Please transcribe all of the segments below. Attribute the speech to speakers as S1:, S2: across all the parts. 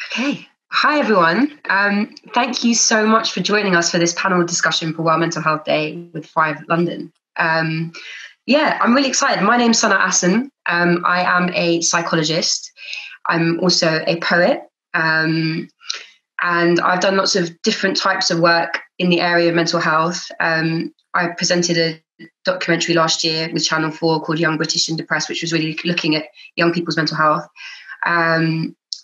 S1: Okay. Hi, everyone. Thank you so much for joining us for this panel discussion for World Mental Health Day with Thrive London. I'm really excited. My name's Sanah Ahsan. I am a psychologist. I'm also a poet. And I've done lots of different types of work in the area of mental health. I presented a documentary last year with Channel 4 called Young British and Depressed, which was really looking at young people's mental health.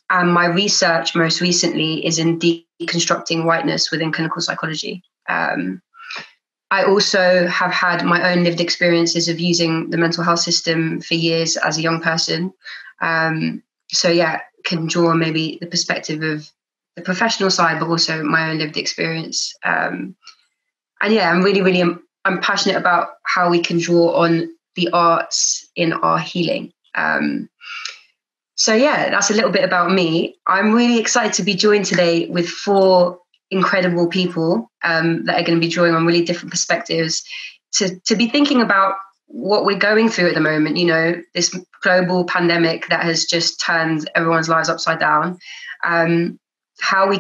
S1: And my research most recently is in deconstructing whiteness within clinical psychology. I also have had my own lived experiences of using the mental health system for years as a young person. Can draw maybe the perspective of the professional side, but also my own lived experience. I'm passionate about how we can draw on the arts in our healing. That's a little bit about me. I'm really excited to be joined today with four incredible people that are going to be drawing on really different perspectives to be thinking about what we're going through at the moment, this global pandemic that has just turned everyone's lives upside down, how we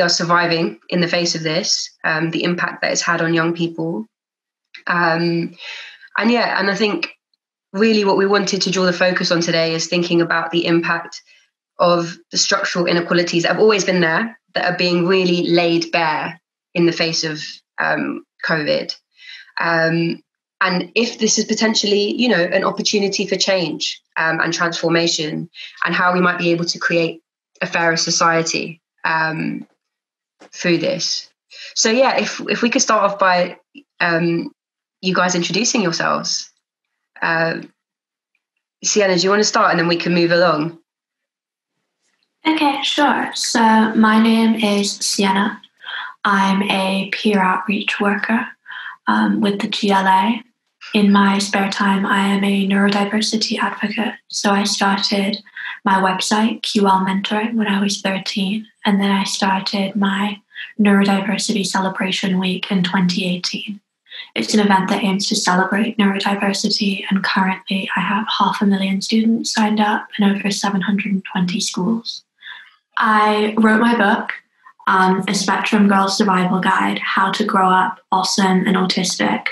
S1: are surviving in the face of this, the impact that it's had on young people. And I think really what we wanted to draw the focus on today is thinking about the impact of the structural inequalities that have always been there, that are being really laid bare in the face of COVID. And if this is potentially, an opportunity for change and transformation, and how we might be able to create a fairer society through this. So if we could start off by you guys introducing yourselves. Siena, do you want to start and then we can move along?
S2: Okay, sure. So my name is Siena. I'm a peer outreach worker with the GLA. In my spare time, I am a neurodiversity advocate. So I started my website, QL Mentoring, when I was 13. And then I started my Neurodiversity Celebration Week in 2018. It's an event that aims to celebrate neurodiversity, and currently I have 500,000 students signed up in over 720 schools. I wrote my book, A Spectrum Girl Survival Guide, How to Grow Up Awesome and Autistic,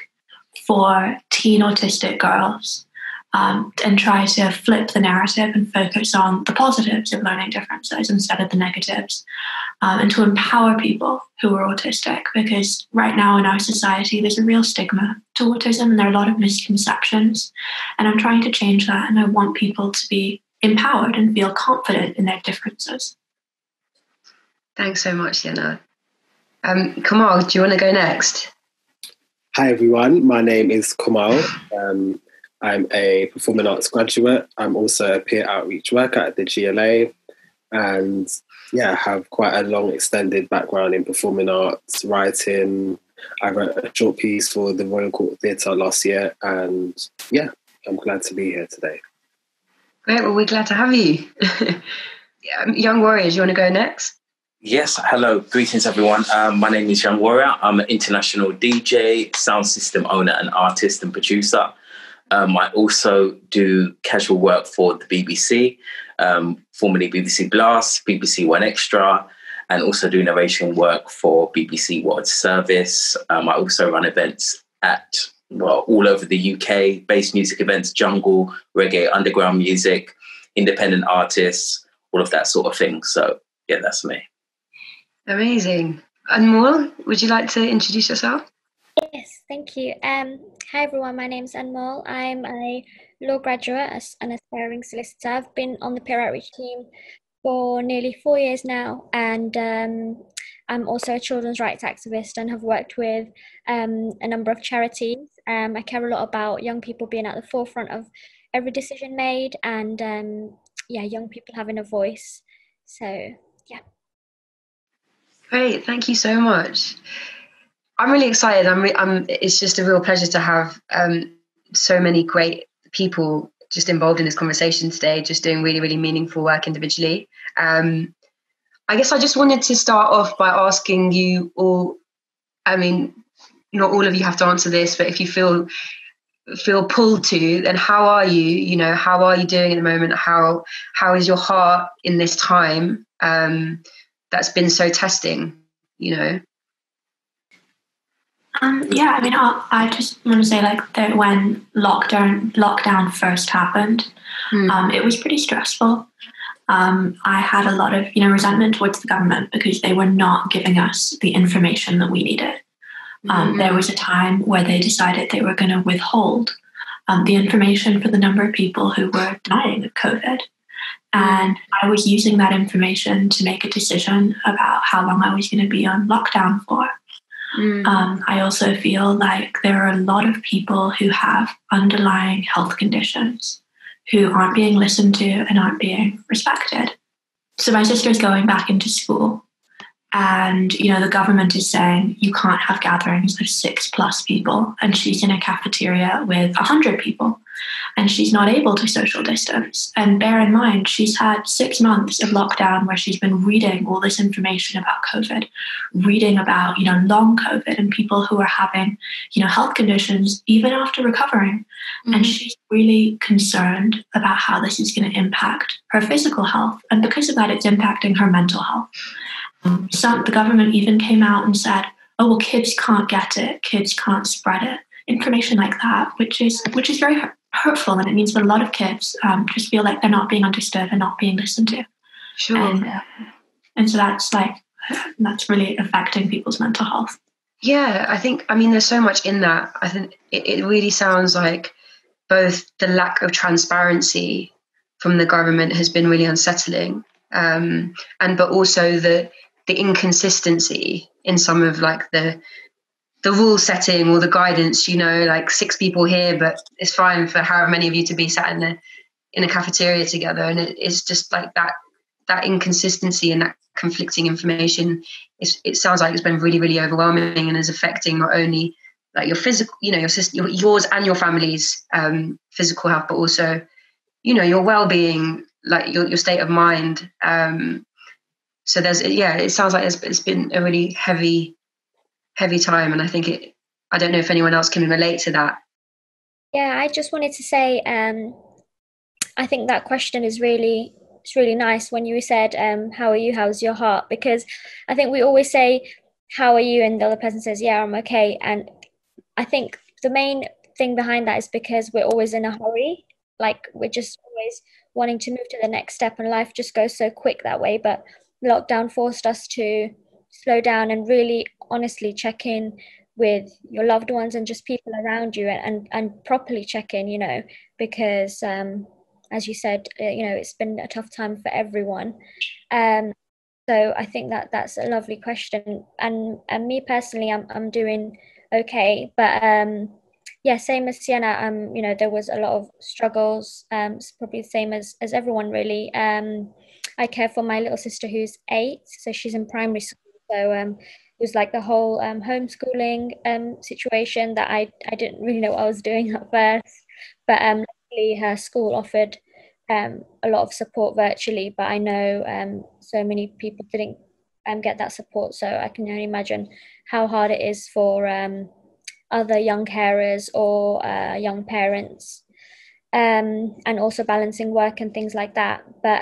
S2: for teen autistic girls, and try to flip the narrative and focus on the positives of learning differences instead of the negatives, and to empower people who are autistic, because right now in our society there's a real stigma to autism and there are a lot of misconceptions, and I'm trying to change that, and I want people to be empowered and feel confident in their differences.
S1: Thanks so much, Siena. Kamal, do you want to go next?
S3: Hi everyone, my name is Kamahl. I'm a performing arts graduate. I'm also a peer outreach worker at the GLA, and have quite a long extended background in performing arts, writing. I wrote a short piece for the Royal Court Theatre last year, and I'm glad to be here today.
S1: Great, well, we're glad to have you. Young Warriors, you want to go next?
S4: Yes, hello, greetings everyone. My name is Young Warrior. I'm an international DJ, sound system owner and artist and producer. I also do casual work for the BBC, formerly BBC Blast, BBC One Extra, and also do narration work for BBC World Service. I also run events at, all over the UK, bass music events, jungle, reggae, underground music, independent artists, all of that sort of thing. So, that's me.
S1: Amazing. Anmol, would you like to introduce yourself?
S5: Yes, thank you. Hi everyone, my name is Anmol. I'm a law graduate and aspiring solicitor. I've been on the peer outreach team for nearly 4 years now, and I'm also a children's rights activist and have worked with a number of charities. I care a lot about young people being at the forefront of every decision made, and young people having a voice. So,
S1: Great, thank you so much. I'm really excited. It's just a real pleasure to have so many great people just involved in this conversation today, just doing really, really meaningful work individually. I guess I just wanted to start off by asking you all, not all of you have to answer this, but if you feel feel pulled to, then how are you? You know, how are you doing at the moment? How is your heart in this time that's been so testing? You know.
S2: Yeah, I mean, I just want to say, like, that when lockdown first happened, it was pretty stressful. I had a lot of, resentment towards the government because they were not giving us the information that we needed. There was a time where they decided they were going to withhold the information for the number of people who were dying of COVID. And I was using that information to make a decision about how long I was going to be on lockdown for. I also feel like there are a lot of people who have underlying health conditions who aren't being listened to and aren't being respected. So my sister's going back into school, and the government is saying you can't have gatherings of 6+ people, and she's in a cafeteria with 100 people, and she's not able to social distance. And bear in mind, she's had 6 months of lockdown where she's been reading all this information about COVID, reading about, long COVID and people who are having, health conditions even after recovering. And she's really concerned about how this is going to impact her physical health. And because of that, it's impacting her mental health. The government even came out and said, oh, well, kids can't get it, kids can't spread it. Information like that, which is very hurtful, and it means that a lot of kids just feel like they're not being understood and not being listened to.
S1: Sure.
S2: And so that's really affecting people's mental health.
S1: Yeah, I mean, there's so much in that. I think it really sounds like both the lack of transparency from the government has been really unsettling, but also the inconsistency in some of like the rule setting or the guidance, like 6 people here, but it's fine for however many of you to be sat in a cafeteria together. And it's just like that inconsistency and that conflicting information. It sounds like it's been really, really overwhelming and is affecting not only like your physical, yours and your family's physical health, but also, your well-being, like your state of mind. So it sounds like it's been a really heavy time, and I think I don't know if anyone else can relate to that.
S5: Yeah, I just wanted to say, I think that question is really nice when you said, how are you, how's your heart? Because I think we always say, how are you? And the other person says, yeah, I'm okay. And I think the main thing behind that is because we're always in a hurry. Like, we're just always wanting to move to the next step, and life just goes so quick that way. But lockdown forced us to slow down and really honestly check in with your loved ones and just people around you, and properly check in, because as you said, it's been a tough time for everyone. So I think that's a lovely question. And me personally, I'm doing okay, but yeah, same as Siena. There was a lot of struggles. It's probably the same as everyone, really. I care for my little sister who's 8, so she's in primary school. So it was like the whole homeschooling situation that I didn't really know what I was doing at first. But luckily her school offered a lot of support virtually. But I know so many people didn't get that support. So I can only imagine how hard it is for other young carers or young parents, and also balancing work and things like that. But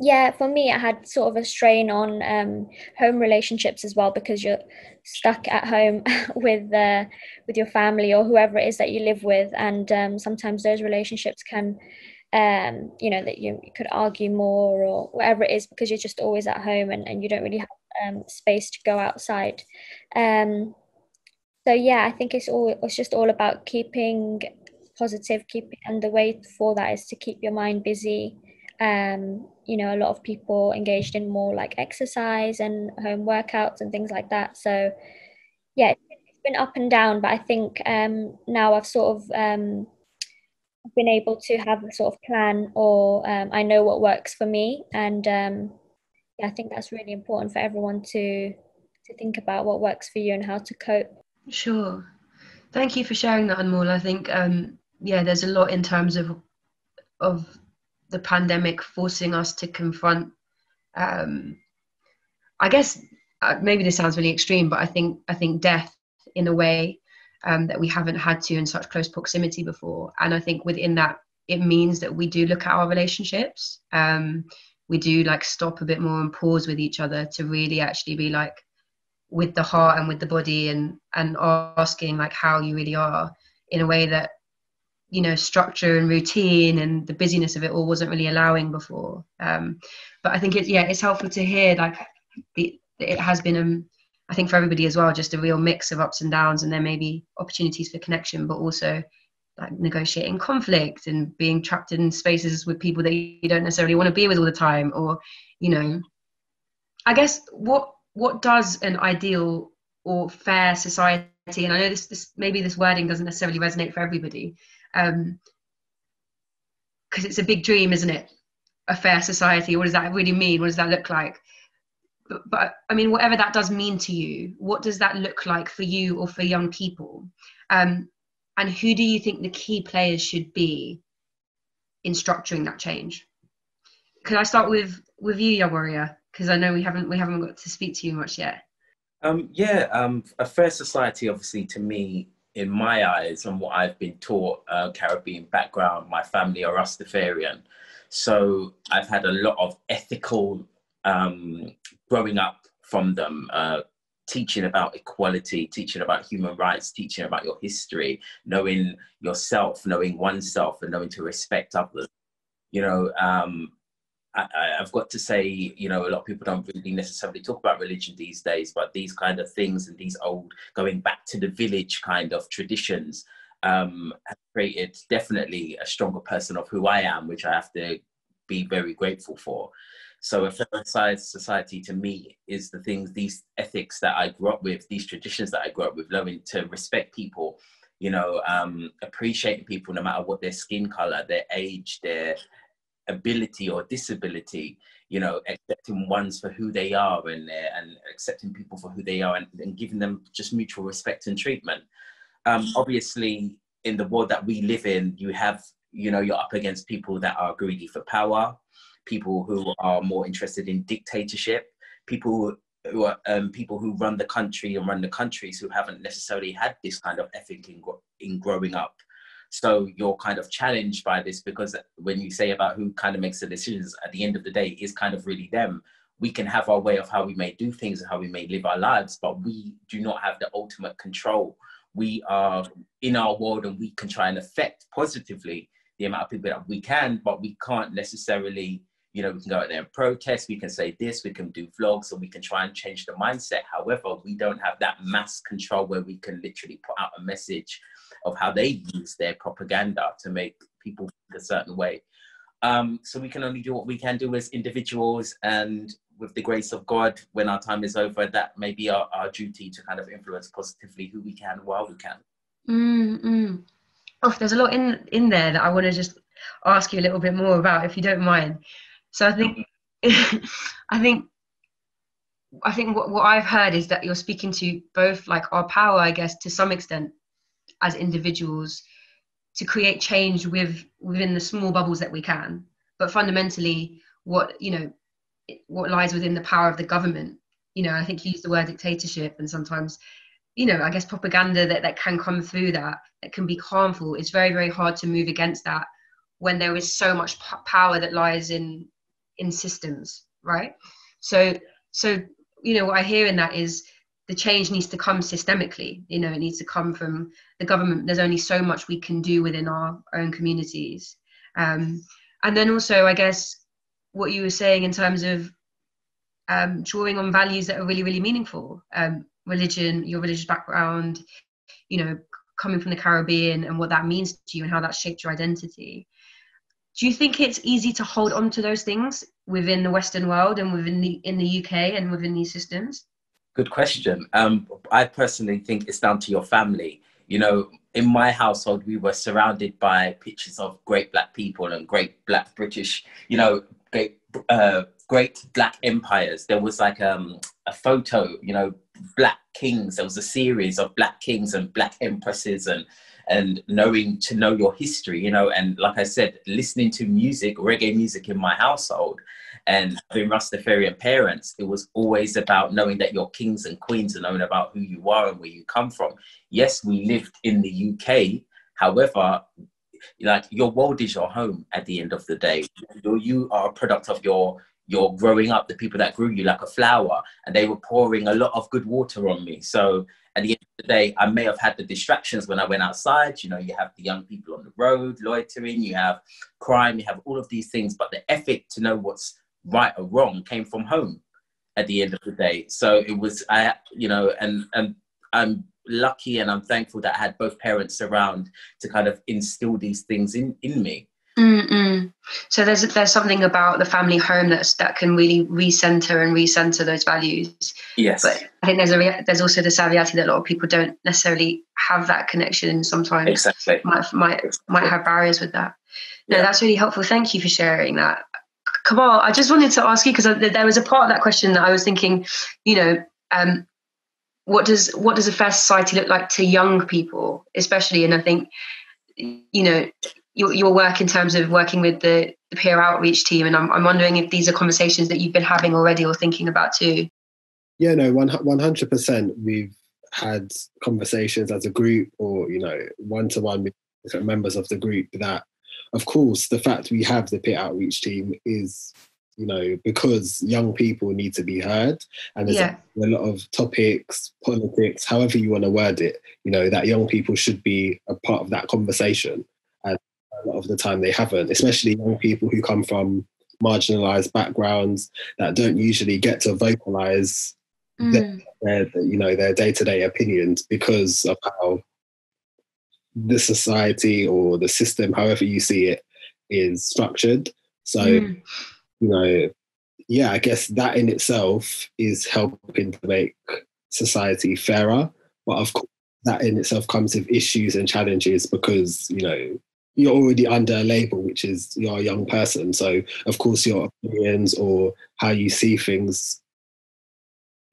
S5: yeah, for me, I had sort of a strain on home relationships as well, because you're stuck at home with your family or whoever it is that you live with, and sometimes those relationships can, that you could argue more or whatever it is, because you're just always at home and you don't really have space to go outside. So yeah, I think it's just all about keeping positive, and the way for that is to keep your mind busy. A lot of people engaged in more like exercise and home workouts and things like that. So yeah, it's been up and down, but I think now I've sort of been able to have a sort of plan, or I know what works for me, and yeah, I think that's really important for everyone to think about what works for you and how to cope.
S1: Sure. Thank you for sharing that, Anmol. I think there's a lot in terms of the pandemic forcing us to confront, I guess maybe this sounds really extreme, but I think death in a way, that we haven't had to in such close proximity before. And I think within that, it means that we do look at our relationships. We do like stop a bit more and pause with each other to really actually be like with the heart and with the body, and asking like how you really are, in a way that, you know, structure and routine and the busyness of it all wasn't really allowing before. But I think it's helpful to hear like it has been I think for everybody as well, just a real mix of ups and downs, and there may be opportunities for connection, but also like negotiating conflict and being trapped in spaces with people that you don't necessarily want to be with all the time. Or, you know, I guess what does an ideal or fair society, and I know this maybe this wording doesn't necessarily resonate for everybody, because it's a big dream, isn't it? A fair society, what does that really mean? What does that look like? But I mean, whatever that does mean to you, what does that look like for you or for young people? And who do you think the key players should be in structuring that change? Could I start with you, young warrior? Because I know we haven't got to speak to you much yet.
S4: A fair society, obviously, to me, in my eyes and what I've been taught, Caribbean background, my family are Rastafarian. So I've had a lot of ethical growing up from them, teaching about equality, teaching about human rights, teaching about your history, knowing yourself, knowing oneself, and knowing to respect others. You know, I've got to say, you know, a lot of people don't really necessarily talk about religion these days, but these kind of things and these old, going back to the village kind of traditions, have created definitely a stronger person of who I am, which I have to be very grateful for. So a fair society to me is the things, these ethics that I grew up with, these traditions that I grew up with, learning to respect people, you know, appreciating people no matter what their skin color, their age, their ability or disability, you know, accepting ones for who they are, and accepting people for who they are, and giving them just mutual respect and treatment. Obviously, in the world that we live in, you have, you know, you're up against people that are greedy for power, people who are more interested in dictatorship, people who are people who run the country and run the countries who haven't necessarily had this kind of ethic in growing up. So you're kind of challenged by this, because when you say about who kind of makes the decisions, at the end of the day, it's kind of really them. We can have our way of how we may do things and how we may live our lives, but we do not have the ultimate control. We are in our world, and we can try and affect positively the amount of people that we can, but we can't necessarily, you know, we can go out there and protest, we can say this, we can do vlogs, and we can try and change the mindset. However, we don't have that mass control where we can literally put out a message of how they use their propaganda to make people feel a certain way. So we can only do what we can do as individuals, and with the grace of God, when our time is over, that may be our duty to kind of influence positively who we can while we can.
S1: Oh, there's a lot in there that I want to just ask you a little bit more about, if you don't mind. So I think I think what I've heard is that you're speaking to both like our power, I guess, to some extent as individuals, to create change within the small bubbles that we can, but fundamentally what lies within the power of the government. You know, I think you use the word dictatorship, and sometimes, you know, I guess propaganda that can come through that can be harmful. It's very, very hard to move against that when there is so much power that lies in systems, right? So you know, what I hear in that is the change needs to come systemically. You know, it needs to come from the government. There's only so much we can do within our own communities. And then also, I guess, what you were saying in terms of drawing on values that are really, really meaningful. Religion, your religious background, you know, coming from the Caribbean, and what that means to you and how that shaped your identity. Do you think it's easy to hold on to those things within the Western world and in the UK and within these systems?
S4: Good question. I personally think it's down to your family. You know, in my household, we were surrounded by pictures of great Black people and great Black British, you know, great Black empires. There was like a photo, you know, Black kings. There was a series of Black kings and Black empresses, and knowing to know your history, you know, and like I said, listening to music, reggae music in my household, And having Rastafarian parents, it was always about knowing that you're kings and queens and knowing about who you are and where you come from. Yes, we lived in the UK. However, like, your world is your home at the end of the day. You are a product of your growing up, the people that grew you like a flower, and they were pouring a lot of good water on me. So at the end of the day, I may have had the distractions when I went outside. You know, you have the young people on the road loitering, you have crime, you have all of these things, but the ethic to know what's right or wrong came from home at the end of the day. So it was, and I'm lucky and I'm thankful that I had both parents around to kind of instill these things in me.
S1: Mm-mm. So there's something about the family home that can really recenter those values.
S4: Yes.
S1: But I think there's also the reality that a lot of people don't necessarily have that connection. Sometimes
S4: exactly
S1: might have barriers with that. No, that's really helpful. Thank you for sharing that. Kamahl, I just wanted to ask you, because there was a part of that question that I was thinking, what does a fair society look like to young people, especially? And I think, your work in terms of working with the peer outreach team, and I'm wondering if these are conversations that you've been having already or thinking about too.
S3: Yeah, no, 100%. We've had conversations as a group, or one-to-one with different members of the group. That, of course, the fact we have the peer outreach team is, because young people need to be heard, and there's a lot of topics, politics, however you want to word it, that young people should be a part of that conversation. And a lot of the time they haven't, especially young people who come from marginalised backgrounds that don't usually get to vocalise their day-to-day opinions because of how the society or the system, however you see it, is structured. So, I guess that in itself is helping to make society fairer. But of course, that in itself comes with issues and challenges because, you're already under a label, which is you're a young person. So, of course, your opinions or how you see things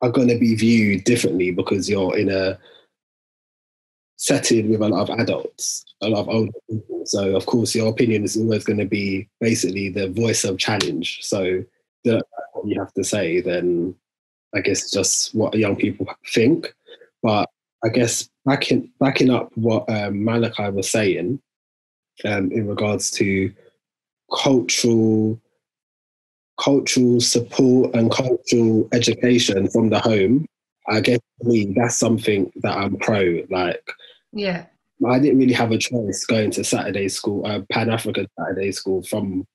S3: are going to be viewed differently because you're in a setting with a lot of adults, a lot of older people. So, of course, your opinion is always going to be basically the voice of challenge. So, that's what you have to say, then I guess just what young people think. But I guess backing up what Malachi was saying in regards to cultural support and cultural education from the home, I guess for me, that's something that I'm pro. Like, I didn't really have a choice going to Saturday school, Pan-African Saturday school, from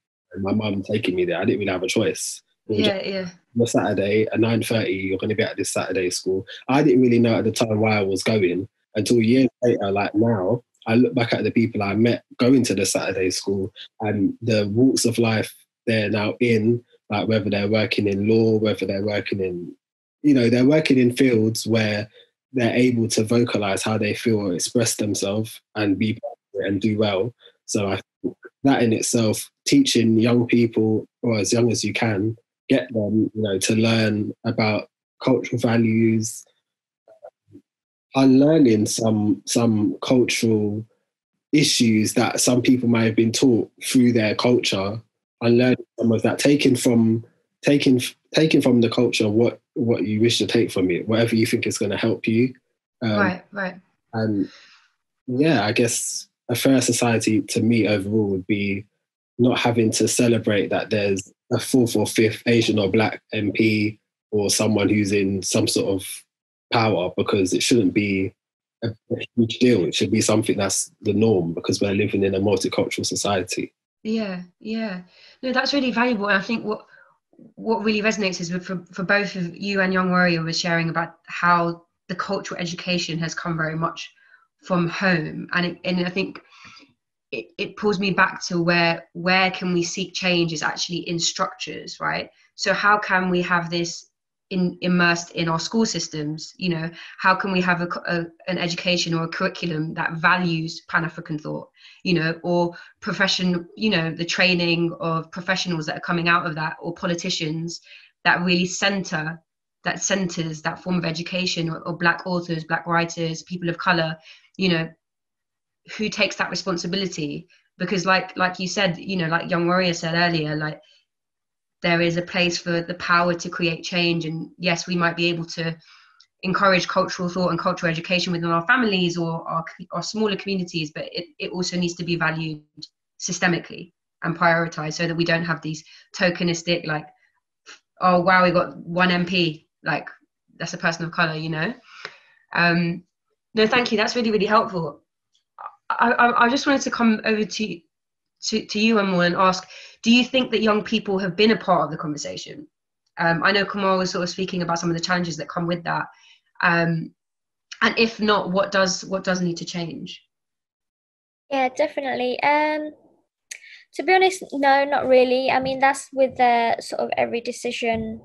S3: my mum taking me there. I didn't really have a choice. On a Saturday at 9:30, you're going to be at this Saturday school. I didn't really know at the time why I was going until years later. Like now, I look back at the people I met going to the Saturday school and the walks of life they're now in, like whether they're working in law, whether they're working in, they're working in fields where they're able to vocalize how they feel or express themselves and be and do well. So I think that in itself, teaching young people, or as young as you can, get them, to learn about cultural values, unlearning some cultural issues that some people might have been taught through their culture, unlearning some of that, taking from the culture what you wish to take from it, whatever you think is going to help you.
S1: Right.
S3: And I guess a fair society to me overall would be not having to celebrate that there's a fourth or fifth Asian or Black MP or someone who's in some sort of power, because it shouldn't be a huge deal. It should be something that's the norm because we're living in a multicultural society.
S1: Yeah. No, that's really valuable. And I think what really resonates is for both of you and Young Warrior was sharing about how the cultural education has come very much from home. And I think it pulls me back to where can we seek change is actually in structures, right? So how can we have this immersed in our school systems? How can we have an education or a curriculum that values Pan-African thought, or profession, the training of professionals that are coming out of that, or politicians that really centers that form of education, or Black authors, Black writers, people of color, who takes that responsibility? Because like you said, like Young Warrior said earlier, like there is a place for the power to create change. And yes, we might be able to encourage cultural thought and cultural education within our families or our smaller communities, but it also needs to be valued systemically and prioritized, so that we don't have these tokenistic, like, oh wow, we got one MP, like that's a person of color, you know. No, thank you, that's really, really helpful. I just wanted to come over to you, Anmol, and ask, do you think that young people have been a part of the conversation? I know Kamahl was sort of speaking about some of the challenges that come with that. And if not, what does need to change?
S5: Yeah, definitely. To be honest, no, not really. I mean, that's with sort of every decision.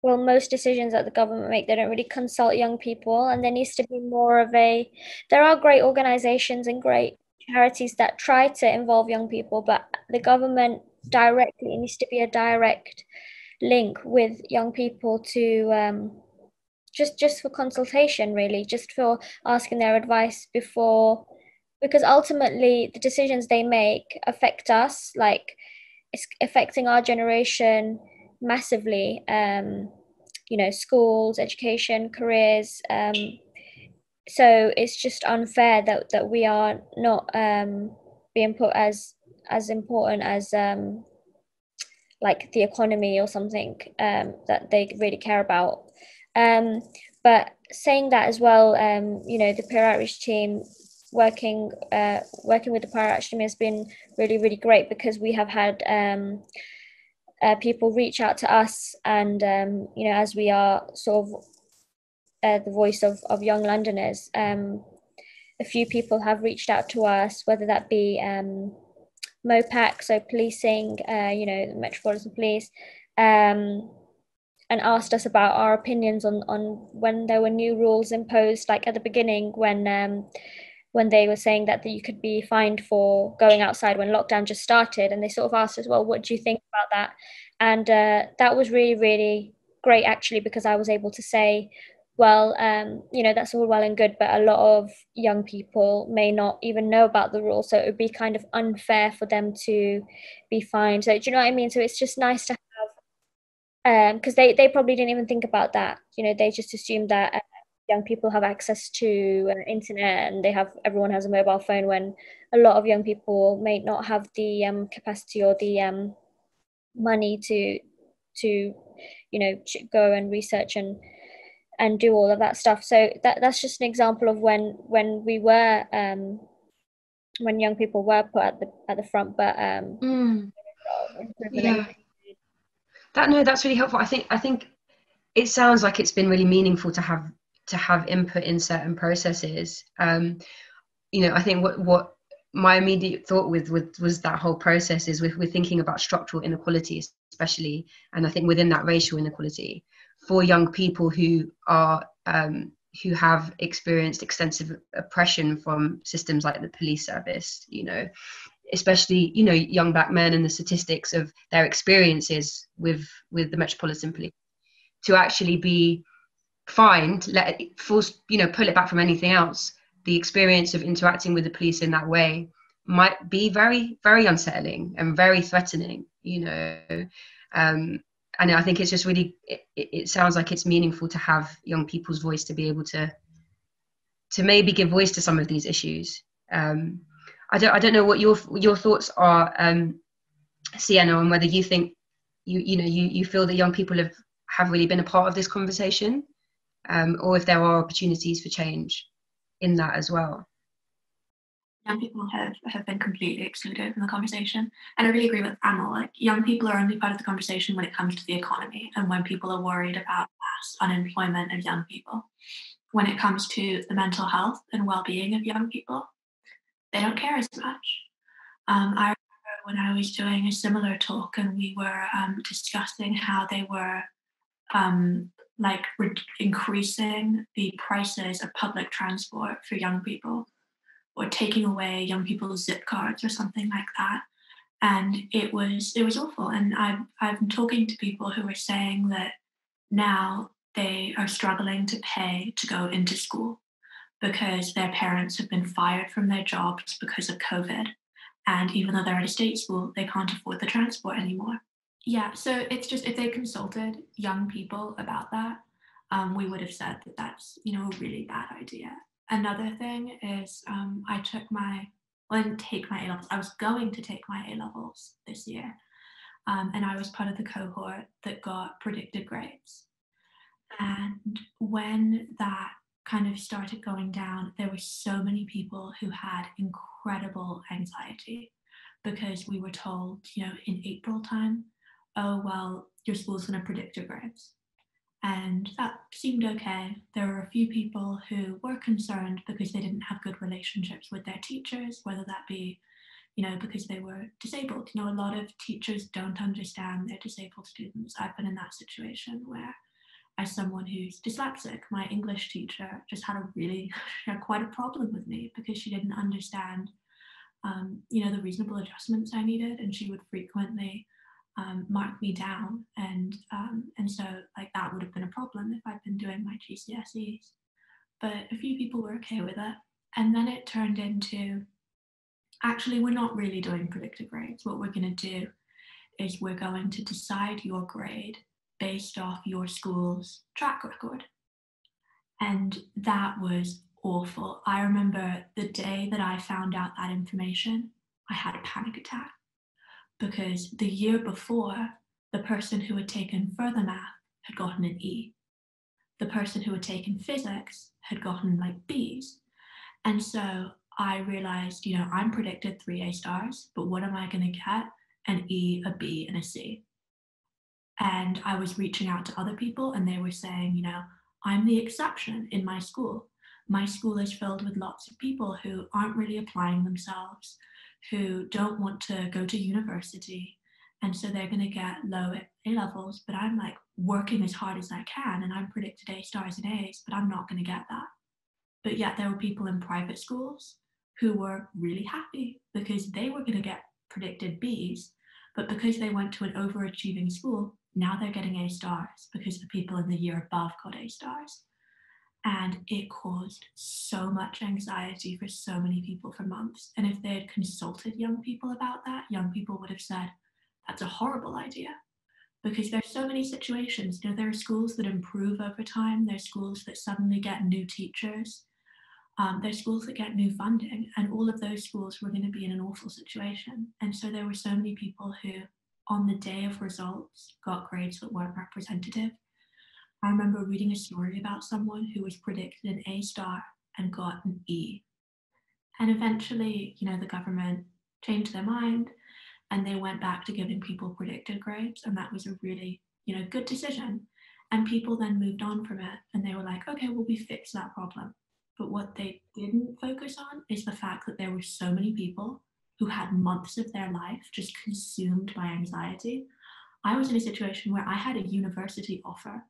S5: Well, most decisions that the government make, they don't really consult young people, and there needs to be more of a. There are great organizations and great charities that try to involve young people, but the government directly, it needs to be a direct link with young people to just for consultation, really, just for asking their advice before, because ultimately the decisions they make affect us, like it's affecting our generation massively. You know, schools, education, careers. So it's just unfair that we are not being put as important as like the economy or something that they really care about. But saying that as well, you know, the peer outreach team working with the peer outreach team has been really, really great, because we have had people reach out to us, and you know, as we are sort of the voice of young Londoners, a few people have reached out to us, whether that be MOPAC, so policing, you know, the Metropolitan Police, and asked us about our opinions on when there were new rules imposed, like at the beginning when they were saying that you could be fined for going outside when lockdown just started, and they sort of asked us, well, what do you think about that? And that was really, really great, actually, because I was able to say, well, you know, that's all well and good, but a lot of young people may not even know about the rules, so it would be kind of unfair for them to be fined. So do you know what I mean? So it's just nice to have, because they probably didn't even think about that. You know, they just assumed that young people have access to internet, and everyone has a mobile phone, when a lot of young people may not have the capacity or the money to you know, go and research and do all of that stuff. So that's just an example of when we were when young people were put at the front, but
S1: Yeah, that's really helpful. I think it sounds like it's been really meaningful to have input in certain processes. You know, I think what my immediate thought was that whole process is we're thinking about structural inequalities, especially, and I think within that racial inequality for young people who are who have experienced extensive oppression from systems like the police service, you know, especially, you know, young Black men, and the statistics of their experiences with the Metropolitan Police, to actually be fined, you know, pull it back from anything else. The experience of interacting with the police in that way might be very, very unsettling and very threatening, you know. And I think it's just really, it sounds like it's meaningful to have young people's voice, to be able to maybe give voice to some of these issues. I don't know what your thoughts are, Siena, on whether you think you feel that young people have really been a part of this conversation, or if there are opportunities for change in that as well.
S2: Young people have been completely excluded from the conversation. And I really agree with Anmol. Like, young people are only part of the conversation when it comes to the economy, and when people are worried about mass unemployment of young people. When it comes to the mental health and well-being of young people, they don't care as much. I remember when I was doing a similar talk, and we were discussing how they were increasing the prices of public transport for young people, or taking away young people's zip cards or something like that. And it was awful. And I've been talking to people who are saying that now they are struggling to pay to go into school because their parents have been fired from their jobs because of COVID. And even though they're at a state school, they can't afford the transport anymore. Yeah, so it's just if they consulted young people about that, we would have said that that's, a really bad idea. Another thing is I didn't take my A-levels. I was going to take my A-levels this year, and I was part of the cohort that got predicted grades. And when that kind of started going down, there were so many people who had incredible anxiety because we were told, in April time, oh, well, your school's going to predict your grades. And that seemed okay. There were a few people who were concerned because they didn't have good relationships with their teachers, whether that be, because they were disabled. A lot of teachers don't understand their disabled students. I've been in that situation where, as someone who's dyslexic, my English teacher just had quite a problem with me because she didn't understand, the reasonable adjustments I needed, and she would frequently mark me down, and so that would have been a problem if I'd been doing my GCSEs. But a few people were okay with it, and then it turned into, actually, we're not really doing predicted grades. What we're going to do is we're going to decide your grade based off your school's track record. And that was awful. I remember the day that I found out that information, I had a panic attack because the year before, the person who had taken further math had gotten an E. The person who had taken physics had gotten B's. And so I realized, I'm predicted 3 A stars, but what am I going to get? An E, a B, and a C. And I was reaching out to other people and they were saying, I'm the exception in my school. My school is filled with lots of people who aren't really applying themselves, who don't want to go to university. And so they're going to get low A levels, but I'm working as hard as I can and I'm predicted A stars and A's, but I'm not going to get that. But yet there were people in private schools who were really happy because they were going to get predicted B's, but because they went to an overachieving school, now they're getting A stars because the people in the year above got A stars. And it caused so much anxiety for so many people for months. And if they had consulted young people about that, young people would have said, that's a horrible idea. Because there's so many situations. There are schools that improve over time. There's schools that suddenly get new teachers. There's schools that get new funding. And all of those schools were going to be in an awful situation. And so there were so many people who, on the day of results, got grades that weren't representative. I remember reading a story about someone who was predicted an A star and got an E. And eventually, the government changed their mind and they went back to giving people predicted grades. And that was a really, good decision. And people then moved on from it and they were like, okay, well, we fixed that problem. But what they didn't focus on is the fact that there were so many people who had months of their life just consumed by anxiety. I was in a situation where I had a university offer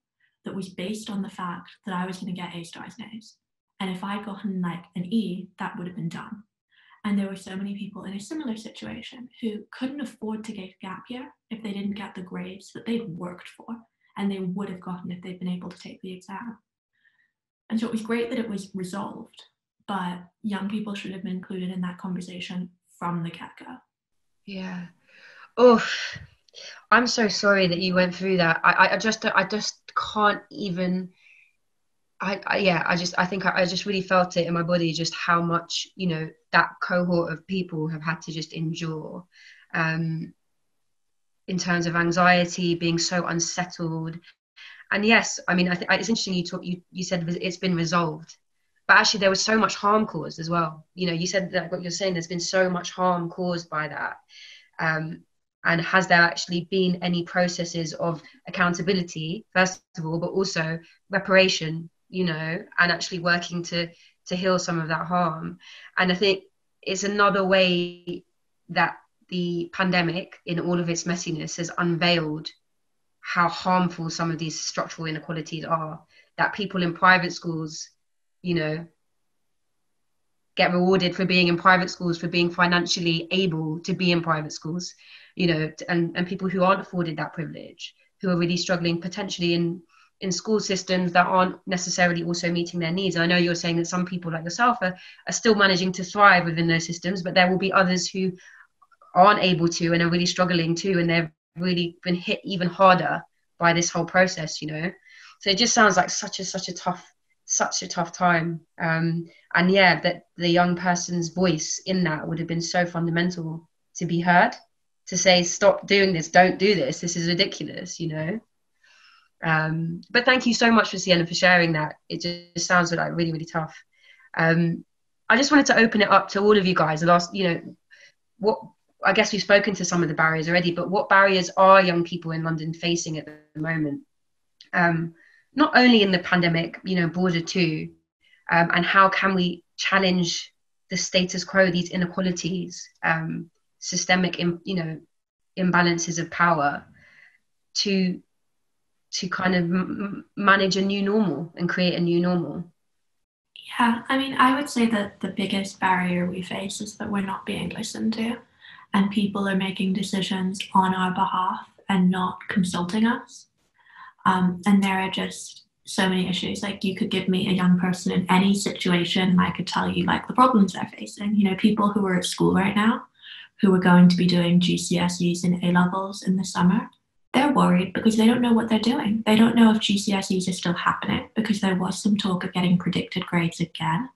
S2: that was based on the fact that I was going to get A stars and A's. And if I'd gotten an E, that would have been done. And there were so many people in a similar situation who couldn't afford to get a gap year if they didn't get the grades that they'd worked for and they would have gotten if they'd been able to take the exam. And so it was great that it was resolved, but young people should have been included in that conversation from the get-go.
S1: Yeah. Oh, I'm so sorry that you went through that. I just can't even. I just really felt it in my body, just how much that cohort of people have had to just endure, in terms of anxiety, being so unsettled. And yes, I mean, I think it's interesting you said it's been resolved, but actually there was so much harm caused as well. You said that what you're saying, there's been so much harm caused by that. And has there actually been any processes of accountability, first of all, but also reparation, and actually working to heal some of that harm? And I think it's another way that the pandemic, in all of its messiness, has unveiled how harmful some of these structural inequalities are, that people in private schools, get rewarded for being in private schools, for being financially able to be in private schools, and people who aren't afforded that privilege, who are really struggling potentially in school systems that aren't necessarily also meeting their needs. And I know you're saying that some people like yourself are still managing to thrive within those systems, but there will be others who aren't able to and are really struggling too, and they're really been hit even harder by this whole process, you know. So it just sounds like such a tough time. And yeah, that the young person's voice in that would have been so fundamental to be heard, to say, stop doing this, don't do this, this is ridiculous, you know. But thank you so much for Siena for sharing that. It just sounds like really, really tough. I just wanted to open it up to all of you guys and ask, you know, what, I guess we've spoken to some of the barriers already, but what barriers are young people in London facing at the moment? Not only in the pandemic, you know, broader too, and how can we challenge the status quo, these inequalities, systemic, imbalances of power, to kind of manage a new normal and create a new normal?
S2: Yeah, I mean, I would say that the biggest barrier we face is that we're not being listened to, and people are making decisions on our behalf and not consulting us. And there are just so many issues. Like, you could give me a young person in any situation and I could tell you like the problems they're facing. You know, people who are at school right now, who are going to be doing GCSEs and A-levels in the summer, they're worried because they don't know what they're doing. They don't know if GCSEs are still happening because there was some talk of getting predicted grades again.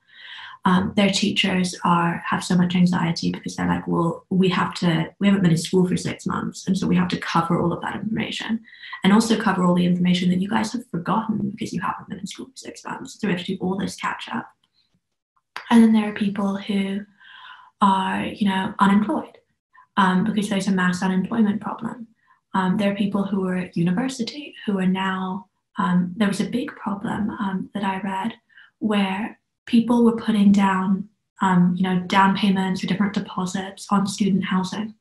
S2: Their teachers have so much anxiety because they're like, well, we haven't been in school for 6 months, and so we have to cover all of that information and also cover all the information that you guys have forgotten because you haven't been in school for 6 months. So we have to do all this catch up. And then there are people who are, you know, unemployed because there's a mass unemployment problem. There are people who are at university who are now, there was a big problem that I read where people were putting down, down payments or different deposits on student housing.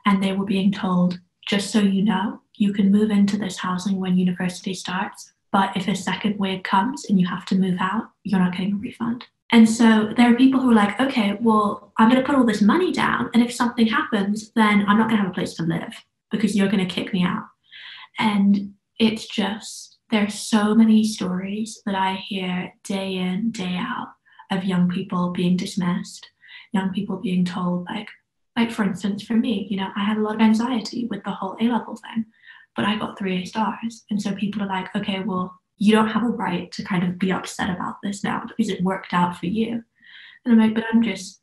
S2: And they were being told, just so you know, you can move into this housing when university starts, but if a second wave comes and you have to move out, you're not getting a refund. And so there are people who are like, okay, well, I'm going to put all this money down, and if something happens, then I'm not going to have a place to live because you're going to kick me out. And it's just, there's so many stories that I hear day in, day out of young people being dismissed, young people being told, like for instance, for me, you know, I had a lot of anxiety with the whole A-level thing, but I got 3 A stars. And so people are like, okay, well, you don't have a right to kind of be upset about this now because it worked out for you. And I'm like, but I'm just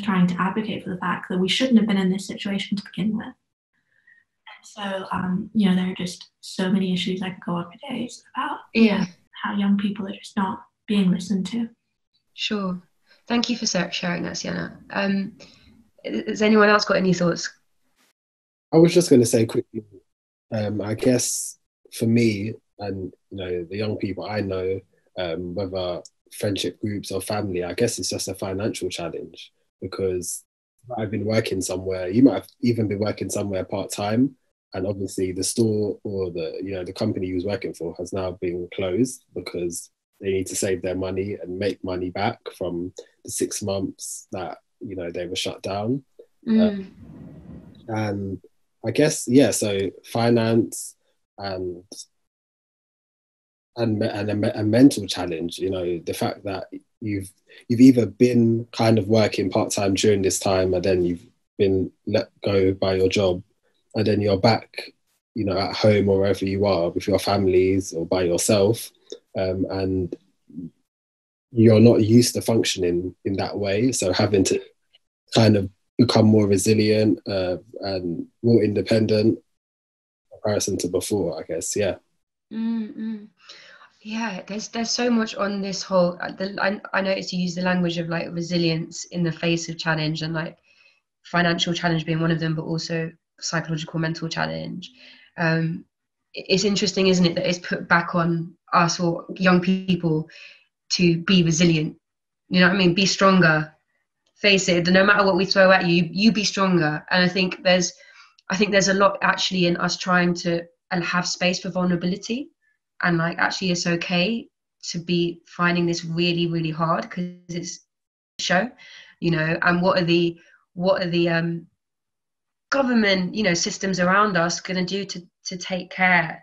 S2: trying to advocate for the fact that we shouldn't have been in this situation to begin with. So, there are just so many issues I could go on for days about how young people are just not being listened to.
S1: Sure. Thank you for sharing that, Siena. Has anyone else got any thoughts?
S3: I was just going to say quickly, I guess for me and, you know, the young people I know, whether friendship groups or family, I guess it's just a financial challenge because I've been working somewhere, you might have even been working somewhere part-time, and obviously the store or the company you was working for has now been closed because they need to save their money and make money back from the 6 months that, you know, they were shut down. And I guess, so finance and a mental challenge, you know, the fact that you've either been kind of working part-time during this time and then you've been let go by your job, and then you're back, you know, at home or wherever you are with your families or by yourself, and you're not used to functioning in that way. So having to kind of become more resilient and more independent in comparison to before, I guess, yeah.
S1: Mm-hmm. Yeah, there's so much on this whole, I noticed you use the language of like resilience in the face of challenge, and like financial challenge being one of them, but also psychological, mental challenge. It's interesting, isn't it, that it's put back on us or young people to be resilient. You know what I mean? Be stronger. Face it. No matter what we throw at you, you be stronger. And I think there's a lot actually in us trying to have space for vulnerability, and like actually it's okay to be finding this really, really hard because it's a show, you know. And what are the government, you know, systems around us going to do to take care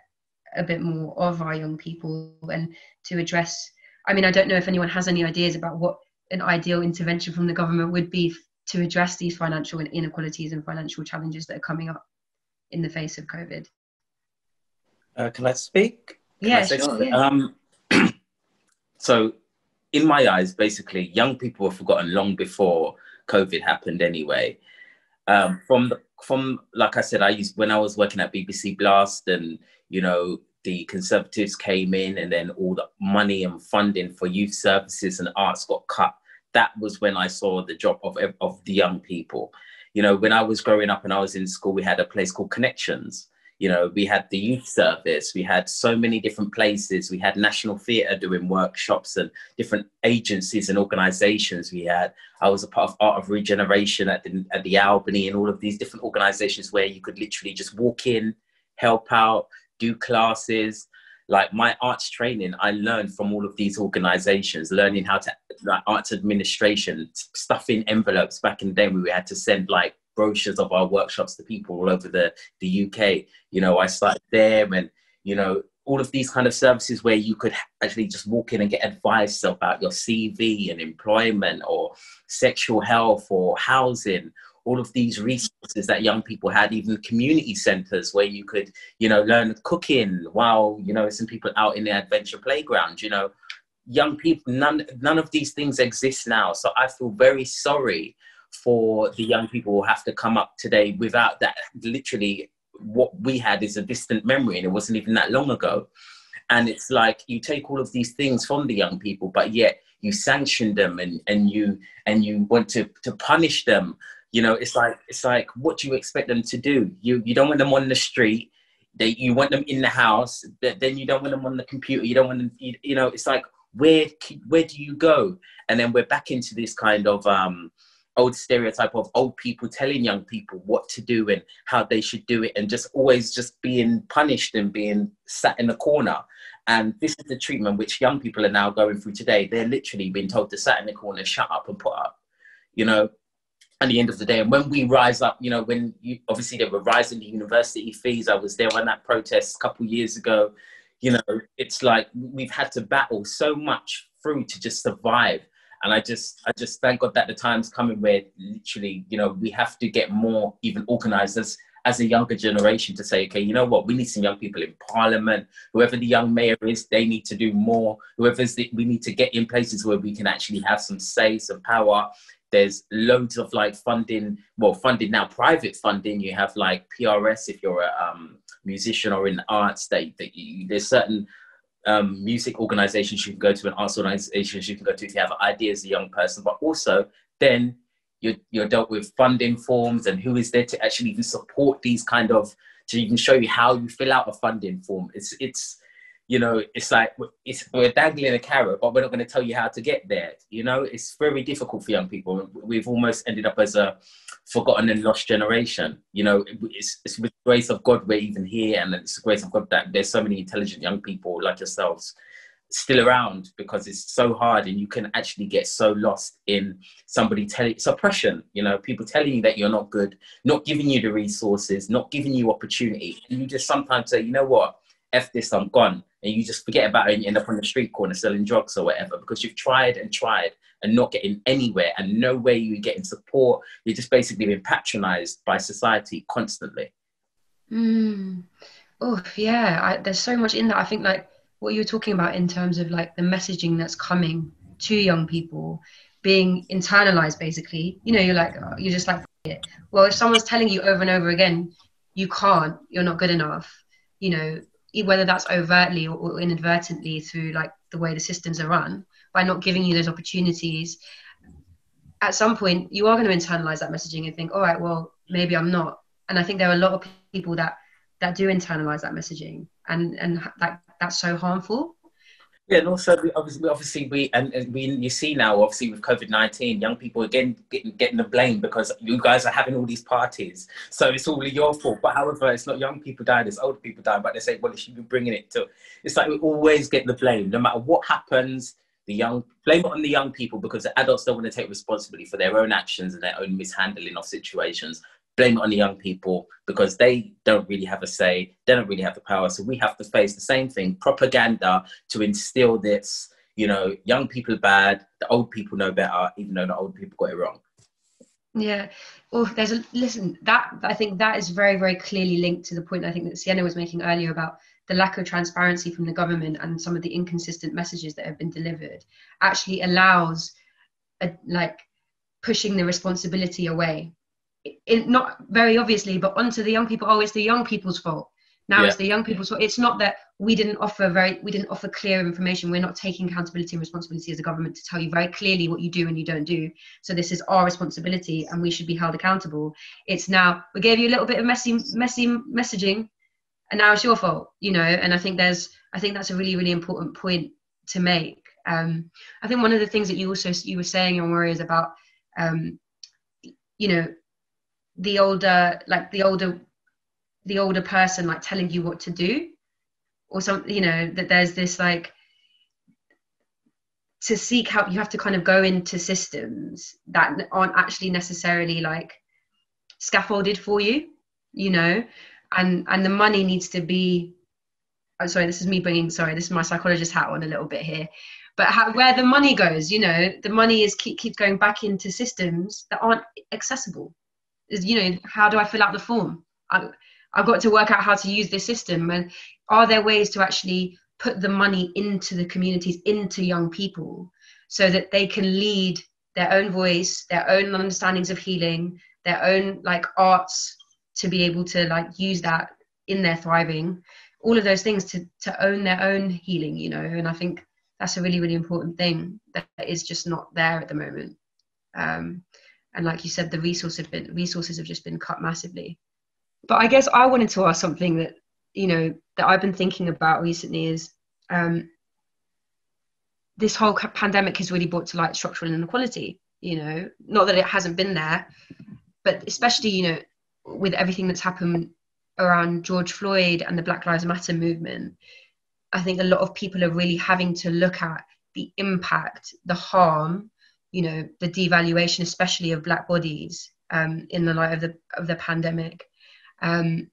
S1: a bit more of our young people and to address, I mean, I don't know if anyone has any ideas about what an ideal intervention from the government would be to address these financial inequalities and financial challenges that are coming up. in the face of COVID?
S4: Can I speak? Can I
S1: Yeah,
S4: say
S1: sure.
S4: something?
S1: Yeah.
S4: So in my eyes, basically, young people were forgotten long before COVID happened anyway. From like I said, when I was working at BBC Blast, and the Conservatives came in, and then all the money and funding for youth services and arts got cut. That was when I saw the drop of the young people. When I was growing up and I was in school, we had a place called Connections. We had the youth service, we had so many different places, we had National Theatre doing workshops and different agencies and organisations. I was a part of Art of Regeneration at the Albany, and all of these different organisations where you could literally just walk in, help out, do classes. Like my arts training, I learned from all of these organisations, learning how to, like, arts administration, stuffing envelopes. Back in the day, we had to send like brochures of our workshops to people all over the UK. I started there, and all of these kind of services where you could actually just walk in and get advice about your CV and employment or sexual health or housing. All of these resources that young people had, even community centres where you could, learn cooking while, some people out in the adventure playground. Young people, none of these things exist now. So I feel very sorry for the young people who have to come up today without that. Literally, what we had is a distant memory, and it wasn't even that long ago. And it's like you take all of these things from the young people, but yet you sanction them and you want to punish them. It's like what do you expect them to do? You don't want them on the street. You want them in the house, but then you don't want them on the computer. You don't want them. It's like where do you go? And then we're back into this kind of old stereotype of old people telling young people what to do and how they should do it, and just always just being punished and being sat in the corner. And this is the treatment which young people are now going through today. They're literally being told to sat in the corner, shut up and put up, at the end of the day. And when we rise up, obviously they were rising the university fees. I was there on that protest a couple of years ago. It's like we've had to battle so much through to just survive. And I just thank God that the time's coming where literally, we have to get more even organised as a younger generation to say, okay, you know what, we need some young people in Parliament. Whoever the young mayor is, they need to do more. We need to get in places where we can actually have some say, some power. There's loads of like funding now, private funding. You have like PRS if you're a musician or in the arts. There's certain music organizations you can go to, and arts organizations you can go to if you have ideas as a young person. But also then you're dealt with funding forms, and who is there to actually even support these kind of, to even show you how you fill out a funding form. It's like we're dangling a carrot, but we're not going to tell you how to get there. It's very difficult for young people. We've almost ended up as a forgotten and lost generation. It's with the grace of God we're even here, and it's the grace of God that there's so many intelligent young people like yourselves still around, because it's so hard, and you can actually get so lost in somebody telling, it's oppression, people telling you that you're not good, not giving you the resources, not giving you opportunity. And you just sometimes say, you know what, F this, I'm gone. And you just forget about it, and you end up on the street corner selling drugs or whatever, because you've tried and not getting anywhere, and no way you're getting support. You're just basically being patronized by society constantly.
S1: Oh, yeah. There's so much in that. I think like what you were talking about in terms of like the messaging that's coming to young people being internalized, basically. You're just like, well, if someone's telling you over and over again, you're not good enough, whether that's overtly or inadvertently through like the way the systems are run, by not giving you those opportunities, at some point you are going to internalize that messaging and think, all right, well, maybe I'm not. And I think there are a lot of people that do internalize that messaging, and that's so harmful.
S4: Yeah, and also you see now, obviously with COVID-19, young people again getting the blame because you guys are having all these parties, so it's all your fault. But however, it's not young people dying, it's older people dying. But they say, well, it should be bringing it to. It's like we always get the blame, no matter what happens. Blame it on the young people, because the adults don't want to take responsibility for their own actions and their own mishandling of situations. Blame it on the young people because they don't really have a say. They don't really have the power. So we have to face the same thing, propaganda to instill this, young people are bad, the old people know better, even though the old people got it wrong.
S1: Yeah. Well, listen, that I think that is very, very clearly linked to the point I think that Sienna was making earlier about the lack of transparency from the government and some of the inconsistent messages that have been delivered actually allows like pushing the responsibility away. Not very obviously, but onto the young people. Oh, it's the young people's fault. Now
S4: Yeah.
S1: it's the young people's fault. It's not that we didn't offer clear information. We're not taking accountability and responsibility as a government to tell you very clearly what you do and you don't do. So this is our responsibility and we should be held accountable. It's now we gave you a little bit of messy messaging and now it's your fault, you know. And I think that's a really, really important point to make. I think one of the things that you were saying, your worries about, you know, the older person like telling you what to do or something, you know, that there's this like, to seek help you have to kind of go into systems that aren't actually necessarily like scaffolded for you, you know, and the money needs to be, I'm sorry, this is my psychologist hat on a little bit here, but where the money goes, you know, the money keeps going back into systems that aren't accessible. You know, how do I fill out the form? I've got to work out how to use this system. And are there ways to actually put the money into the communities, into young people, so that they can lead their own voice, their own understandings of healing, their own like arts, to be able to like use that in their thriving, all of those things to own their own healing, you know. And I think that's a really, really important thing that is just not there at the moment. And like you said, the resources have just been cut massively. But I guess I wanted to ask something that, you know, that I've been thinking about recently is this whole pandemic has really brought to light structural inequality, you know, not that it hasn't been there, but especially, you know, with everything that's happened around George Floyd and the Black Lives Matter movement, I think a lot of people are really having to look at the impact, the harm, you know, the devaluation, especially of Black bodies, in the light of the pandemic, and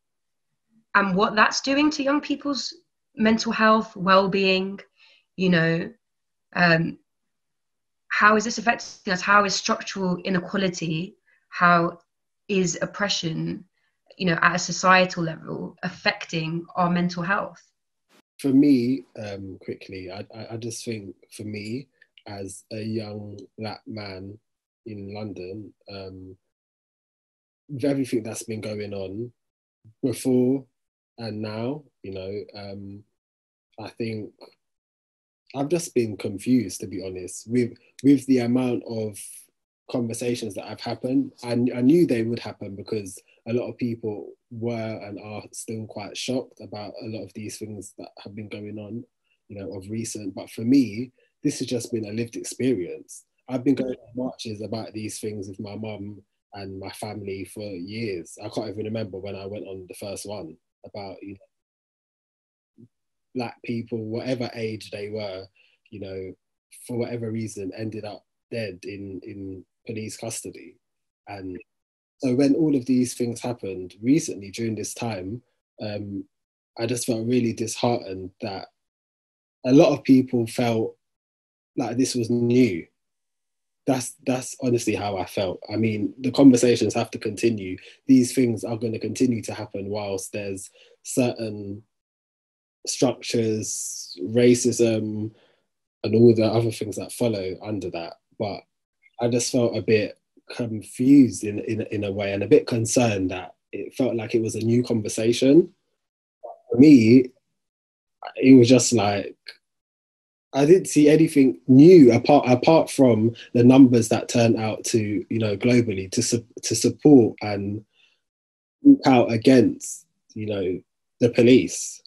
S1: what that's doing to young people's mental health, well-being, you know. How is this affecting us? How is structural inequality, how is oppression, you know, at a societal level affecting our mental health?
S3: For me, quickly, I just think for me, as a young Black man in London, with everything that's been going on before and now, you know, I think I've just been confused, to be honest, with the amount of conversations that have happened. And I knew they would happen because a lot of people were and are still quite shocked about a lot of these things that have been going on, you know, of recent. But for me, this has just been a lived experience. I've been going to marches about these things with my mum and my family for years. I can't even remember when I went on the first one about, you know, Black people, whatever age they were, you know, for whatever reason, ended up dead in police custody. And so when all of these things happened recently during this time, I just felt really disheartened that a lot of people felt like this was new. That's honestly how I felt. I mean, the conversations have to continue. These things are going to continue to happen whilst there's certain structures, racism, and all the other things that follow under that. But I just felt a bit confused in a way, and a bit concerned that it felt like it was a new conversation. For me, it was just like, I didn't see anything new apart from the numbers that turned out to, you know, globally to support and speak out against, you know, the police.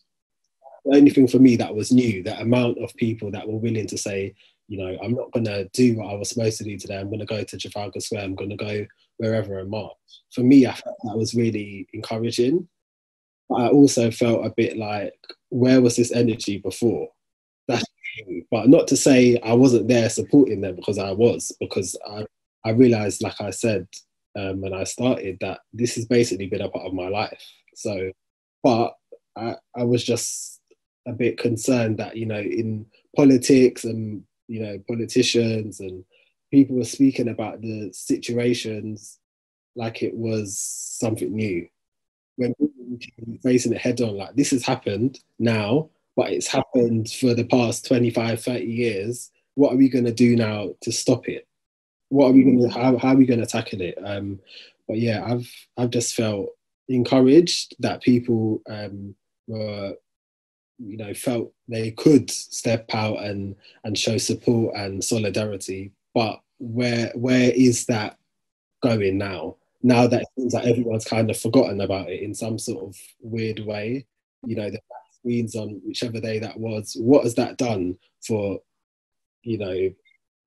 S3: The only thing for me that was new, the amount of people that were willing to say, you know, I'm not going to do what I was supposed to do today. I'm going to go to Trafalgar Square. I'm going to go wherever and march. For me, I felt that was really encouraging. But I also felt a bit like, where was this energy before? That's true. But not to say I wasn't there supporting them, because I was, because I realized, like I said, when I started, that this has basically been a part of my life. So, but I was just a bit concerned that, you know, in politics and, you know, politicians and people were speaking about the situations like it was something new. When people were facing it head on, like this has happened now, but it's happened for the past 25, 30 years. What are we going to do now to stop it? What are we going to, how are we going to tackle it? But yeah, I've just felt encouraged that people were, you know, felt they could step out and show support and solidarity. But where is that going now? Now that it seems like everyone's kind of forgotten about it in some sort of weird way, you know, the screens on whichever day that was, what has that done for, you know,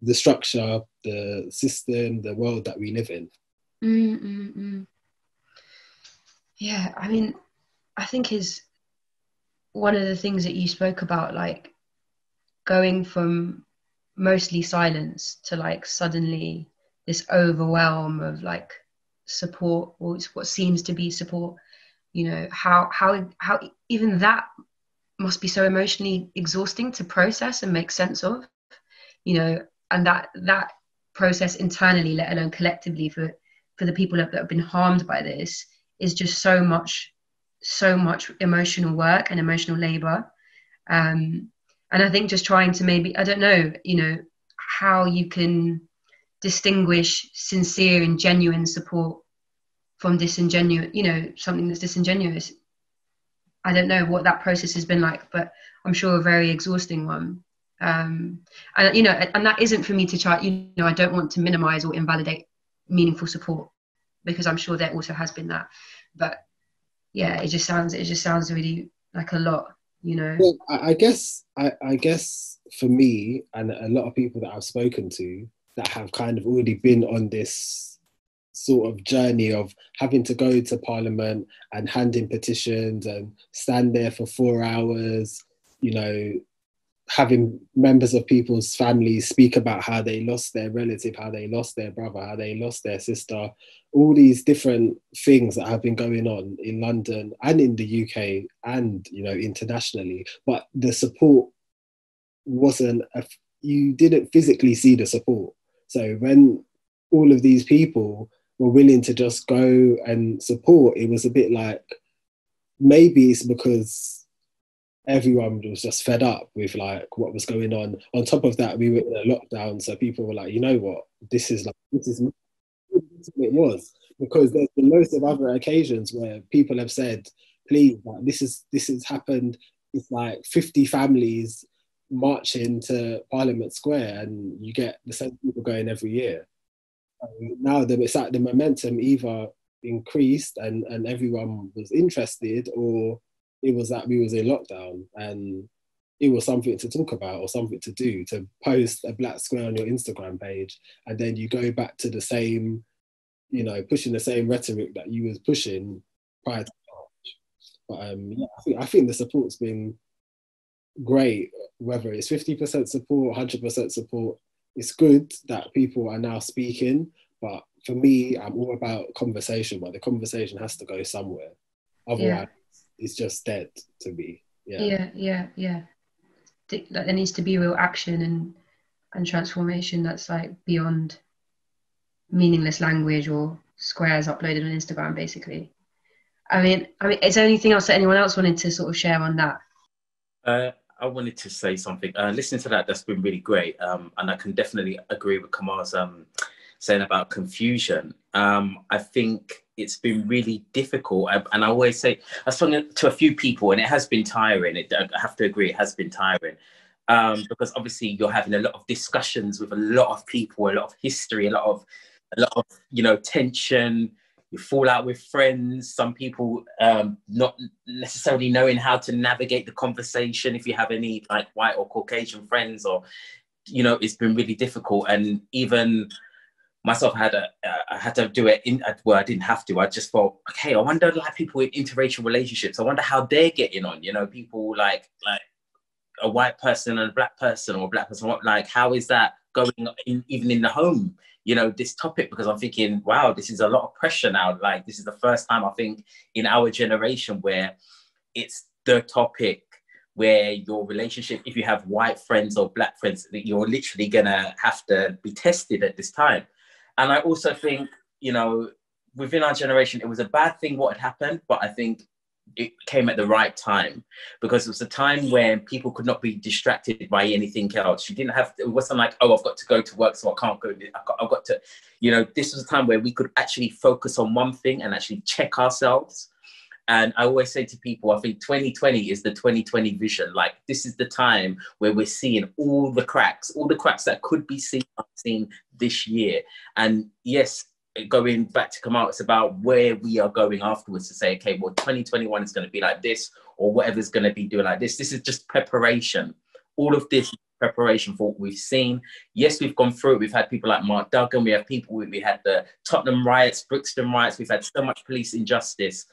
S3: the structure, the system, the world that we live in?
S1: Yeah, I mean, I think is one of the things that you spoke about, like going from mostly silence to like suddenly this overwhelm of like support, or what seems to be support. You know, how even that must be so emotionally exhausting to process and make sense of, you know, and that process internally, let alone collectively, for the people that have been harmed by this, is just so much emotional work and emotional labor. And I think just trying to maybe, I don't know, you know, how you can distinguish sincere and genuine support from disingenuous, you know, something that's disingenuous. I don't know what that process has been like, but I'm sure a very exhausting one. And you know, and that isn't for me to try, you know, I don't want to minimize or invalidate meaningful support, because I'm sure there also has been that. But yeah, it just sounds really like a lot, you know.
S3: Well, I guess for me and a lot of people that I've spoken to that have kind of already been on this sort of journey of having to go to Parliament and hand in petitions and stand there for 4 hours, you know, having members of people's families speak about how they lost their relative, how they lost their brother, how they lost their sister, all these different things that have been going on in London and in the UK and, you know, internationally. But the support wasn't, you didn't physically see the support. So when all of these people were willing to just go and support, it was a bit like, maybe it's because everyone was just fed up with like what was going on. On top of that, we were in a lockdown, so people were like, you know what, this is what it was. Because there's been loads of other occasions where people have said, please, like, this has happened. It's like 50 families marching to Parliament Square, and you get the same people going every year. Now it's like the momentum either increased and everyone was interested, or it was that we was in lockdown and it was something to talk about or something to do, to post a black square on your Instagram page, and then you go back to the same, you know, pushing the same rhetoric that you was pushing prior to March. But yeah, I think the support's been great, whether it's 50% support, 100% support. It's good that people are now speaking, but for me, I'm all about conversation, but the conversation has to go somewhere. Otherwise, it's just dead to me.
S1: Yeah. There needs to be real action and transformation that's like beyond meaningless language or squares uploaded on Instagram, basically. I mean, is there anything else that anyone else wanted to sort of share on that?
S4: I wanted to say something. Listening to that's been really great. And I can definitely agree with Kamal's saying about confusion. I think it's been really difficult. And I always say, I've spoken to a few people and it has been tiring. I have to agree, it has been tiring. Because obviously you're having a lot of discussions with a lot of people, a lot of history, a lot of, you know, tension. You fall out with friends, some people not necessarily knowing how to navigate the conversation if you have any like white or Caucasian friends, or, you know, it's been really difficult. And even myself, I had to do it well, I didn't have to. I just thought, okay, I wonder, like, people in interracial relationships, I wonder how they're getting on, you know, people like a white person and a black person, or a black person, like, how is that going even in the home? You know, this topic, because I'm thinking, wow, this is a lot of pressure now. Like, this is the first time, I think, in our generation where it's the topic where your relationship, if you have white friends or black friends, you're literally gonna have to be tested at this time. And I also think, you know, within our generation, it was a bad thing what had happened, but I think it came at the right time, because it was a time when people could not be distracted by anything else. You didn't have to, it wasn't like, oh, I've got to go to work, so I can't go. I've got to, this was a time where we could actually focus on one thing and actually check ourselves. And I always say to people, I think 2020 is the 2020 vision. Like, this is the time where we're seeing all the cracks that could be seen this year. And yes, going back to Kamahl, it's about where we are going afterwards to say, okay, well, 2021 is going to be like this, or whatever's going to be doing like this. This is just preparation. All of this is preparation for what we've seen. Yes, we've gone through it. We've had people like Mark Duggan. We had the Tottenham riots, Brixton riots. We've had so much police injustice.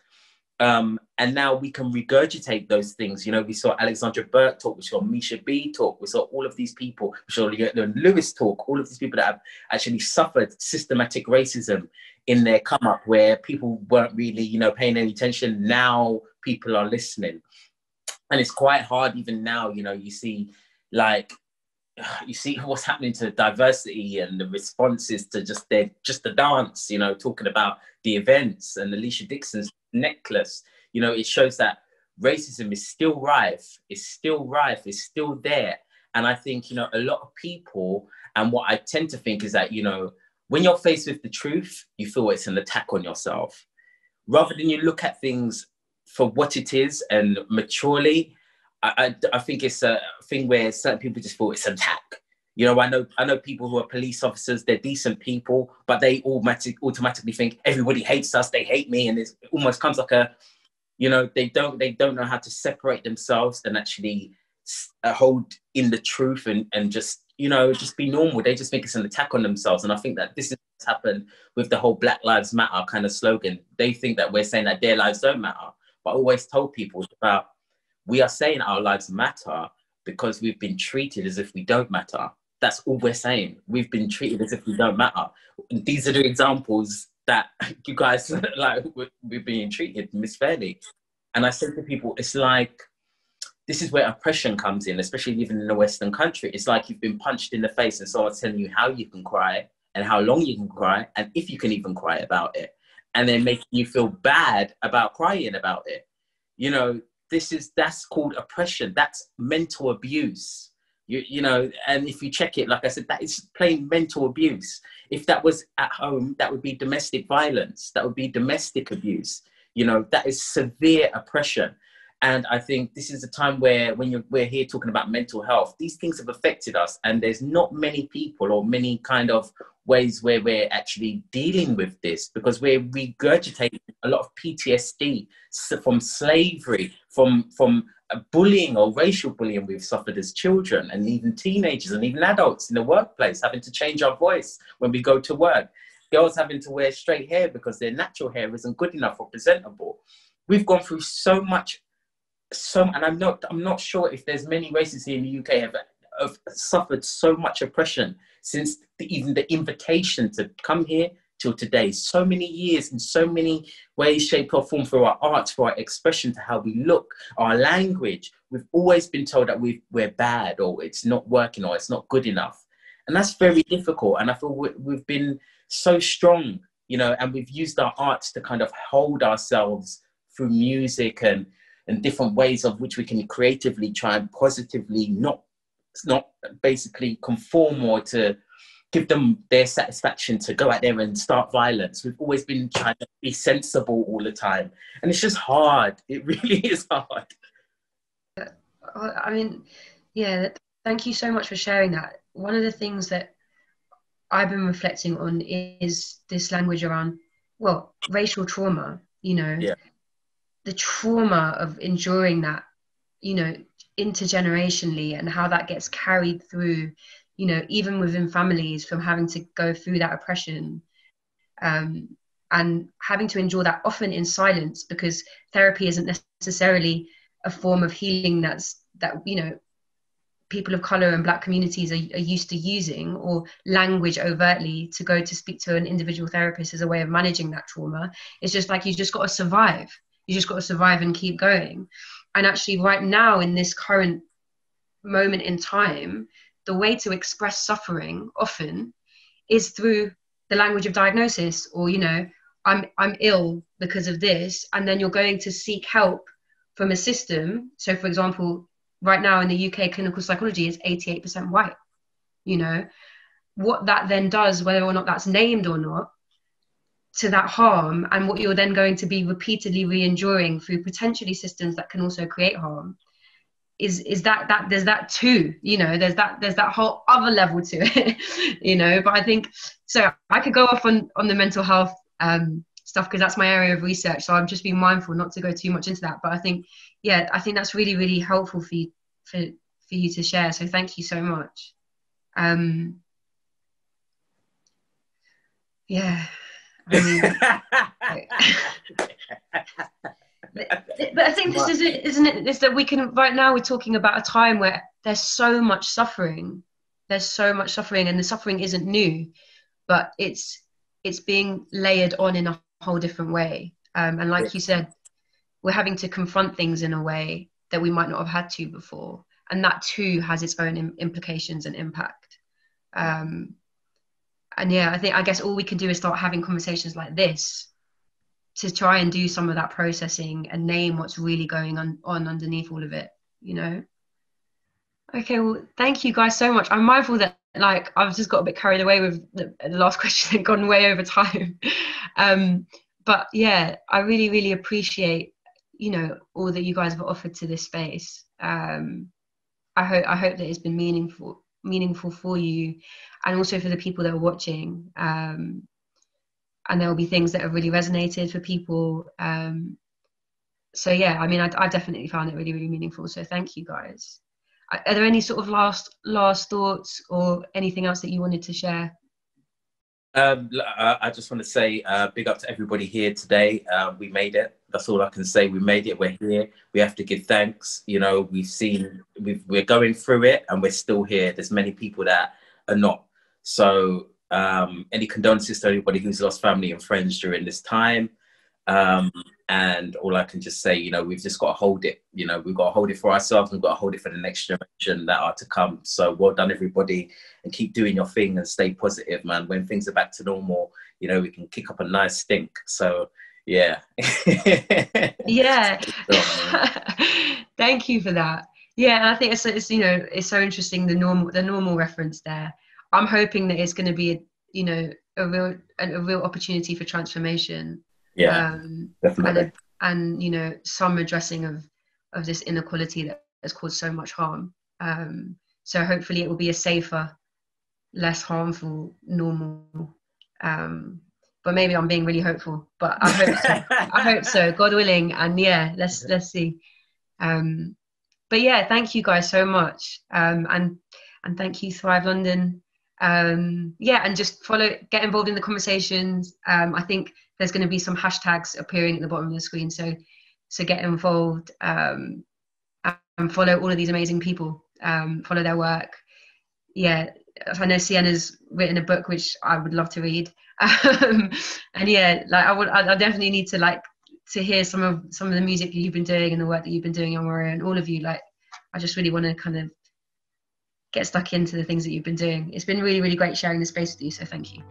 S4: And now we can regurgitate those things. We saw Alexandra Burke talk, we saw Misha B talk, we saw all of these people, we saw Lewis talk, all of these people that have actually suffered systematic racism in their come up, where people weren't really, paying any attention. Now people are listening. And it's quite hard even now, you see what's happening to diversity and the responses to just the dance, talking about the events and Alicia Dixon's necklace. It shows that racism is still rife, it's still there. And I think, a lot of people, and what I tend to think is that, when you're faced with the truth, you feel it's an attack on yourself. Rather than you look at things for what it is and maturely, I think it's a thing where certain people just feel it's an attack. I know people who are police officers, they're decent people, but they automatically think everybody hates us, they hate me, and it almost comes like they don't know how to separate themselves and actually hold in the truth and just be normal. They just think it's an attack on themselves. And I think that this is what's happened with the whole Black Lives Matter kind of slogan. They think that we're saying that their lives don't matter. But I always told people about, we are saying our lives matter because we've been treated as if we don't matter. That's all we're saying. We've been treated as if we don't matter. And these are the examples that you guys, we're being treated misfairly. And I say to people, it's like, this is where oppression comes in, especially living in a Western country. It's like you've been punched in the face and someone's telling you how you can cry and how long you can cry and if you can even cry about it. And then making you feel bad about crying about it. That's called oppression. That's mental abuse. And if you check it, like I said, that is plain mental abuse. If that was at home, that would be domestic violence. That would be domestic abuse. That is severe oppression. And I think this is a time where we're here talking about mental health, these things have affected us. And there's not many people or many kind of ways where we're actually dealing with this, because we're regurgitating a lot of PTSD from slavery, from bullying or racial bullying we've suffered as children, and even teenagers and even adults in the workplace having to change our voice when we go to work. Girls having to wear straight hair because their natural hair isn't good enough or presentable. We've gone through so much, and I'm not sure if there's many races here in the UK have suffered so much oppression since even the invitation to come here till today. So many years in so many ways, shape or form, through our art, for our expression, to how we look, our language. We've always been told that we're bad, or it's not working, or it's not good enough. And that's very difficult. And I feel we've been so strong, and we've used our arts to kind of hold ourselves through music and different ways of which we can creatively try and positively not basically conform or to give them their satisfaction to go out there and start violence. We've always been trying to be sensible all the time. And it's just hard. It really is hard.
S1: I mean, yeah, thank you so much for sharing that. One of the things that I've been reflecting on is this language around, racial trauma,
S4: Yeah.
S1: The trauma of enduring that, intergenerationally, and how that gets carried through, even within families, from having to go through that oppression, and having to endure that often in silence, because therapy isn't necessarily a form of healing that people of colour and Black communities are used to using, or language overtly to go to speak to an individual therapist as a way of managing that trauma. It's just like, you just got to survive. You just got to survive and keep going. And actually right now, in this current moment in time, the way to express suffering often is through the language of diagnosis, or, I'm ill because of this, and then you're going to seek help from a system. So for example, right now in the UK, clinical psychology is 88% white. You know, what that then does, whether or not that's named or not, to that harm, and what you're then going to be repeatedly re-enduring through potentially systems that can also create harm, is that there's that too, you know, there's that whole other level to it, you know. But I think, so I could go off on the mental health stuff, because that's my area of research, so I'm just being mindful not to go too much into that. But I think, yeah, I think that's really, really helpful for you to share, so thank you so much. Yeah, I mean, but I think this is it, isn't it? Is that we can, right now we're talking about a time where there's so much suffering. There's so much suffering, and the suffering isn't new, but it's being layered on in a whole different way. And like you said, we're having to confront things in a way that we might not have had to before. And that too has its own implications and impact. And yeah, I guess all we can do is start having conversations like this to try and do some of that processing and name what's really going on underneath all of it, you know? Okay, well, thank you guys so much. I'm mindful that, like, I've just got a bit carried away with the last question and gone way over time. But yeah, I really, really appreciate, you know, all that you guys have offered to this space. I hope that it's been meaningful for you, and also for the people that are watching. And there will be things that have really resonated for people. So yeah, I mean, I definitely found it really, really meaningful. So thank you guys. Are there any sort of last thoughts or anything else that you wanted to share?
S4: I just want to say big up to everybody here today. We made it. That's all I can say. We made it. We're here. We have to give thanks. You know, we're going through it, and we're still here. There's many people that are not. So any condolences to everybody who's lost family and friends during this time. And all I can just say, you know, we've just got to hold it. You know, we've got to hold it for ourselves. We've got to hold it for the next generation that are to come. So well done, everybody, and keep doing your thing and stay positive, man. When things are back to normal, you know, we can kick up a nice stink. So yeah.
S1: Yeah. Thank you for that. Yeah, and I think it's you know, it's so interesting, the normal reference there. I'm hoping that it's going to be a real opportunity for transformation.
S4: Yeah, definitely.
S1: And you know, some addressing of this inequality that has caused so much harm. So hopefully it will be a safer, less harmful, normal. But maybe I'm being really hopeful. But I hope so. I hope so. God willing. And yeah, let's see. But yeah, thank you guys so much. And thank you, Thrive London. Yeah, and just get involved in the conversations. I think there's going to be some hashtags appearing at the bottom of the screen, so get involved, and follow all of these amazing people, follow their work. Yeah, I know Siena's written a book which I would love to read, and yeah, like I definitely need to hear some of the music that you've been doing and the work that you've been doing, Young Warrior, and all of you. Like, I just really want to kind of get stuck into the things that you've been doing. It's been really, really great sharing the space with you, so thank you.